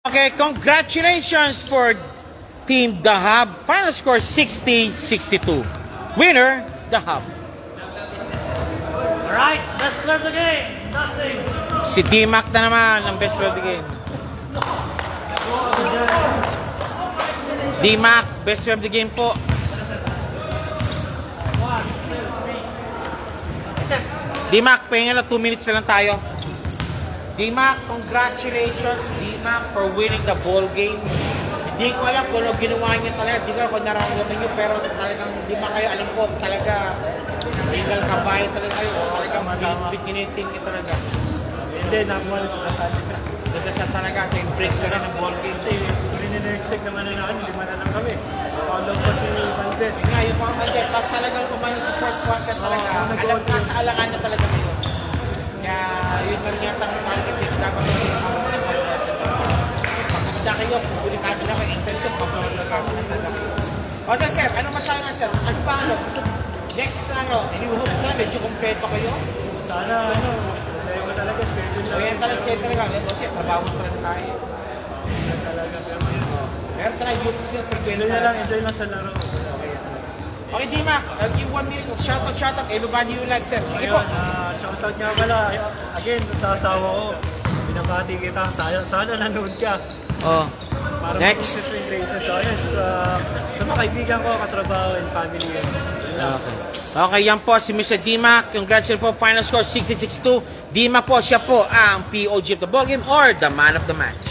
Okay, congratulations for Team The Hub. Final score 60-62. Winner, The Hub. Alright, best player of the game. Nothing. Si D-Mac na naman ang best player of the game. D-Mac, best player of the game po. D-Mac, pahinga na 2 minutes na lang tayo. D-Mac, congratulations D-Mac for winning the ball game. Hindi ko alam kung ano ginawa niyo talaga. Hindi ko kung nararamdaman niyo, pero talagang hindi man kayo alam ko talaga. Tinggal kabayo talaga kayo. Talagang ginitin niyo talaga. Hindi, nakuha sa kasali ka. Nadasal talaga sa yung breaks na lang ng ball game. Kasi rin-expect naman na namin, lima na lang kami. Follow pa si Valdez. Nga, yung mga Valdez, pag talagang kumano sa fourth quarter talaga, alam ka sa alangan na talaga ngayon. Kaya yun lang yata ang target nito. Dapat pagkakita kayo, publikado na kayo, intention, pagkakita na talaga. O sir, ano masabi nga sir? Ano ba ano? Next iniuhok na, medyo kompleto kayo? Sana, tayo mo talaga, schedule lang. Oriental schedule talaga. Kasi trabaho talaga tayo. Talaga, pero Meron talaga yung sila frequent enjoy lang sa laro. Okay, D-Mac, I'll give 1 minute of shoutout, everybody you like, sir. Sige po. Ayun, shoutout nga pala. Again, sa asawa ko. Binabati kita. Sana nanood ka. Oh. Para Next. mag-success yung greatness. So, ayun, sa mga kaibigan ko, katrabaho, and family. Okay. Okay, yan po si Mr. D-Mac. Congratulations po, final score 66-2. D-Mac po, siya po ang POG of the ball game or the man of the match.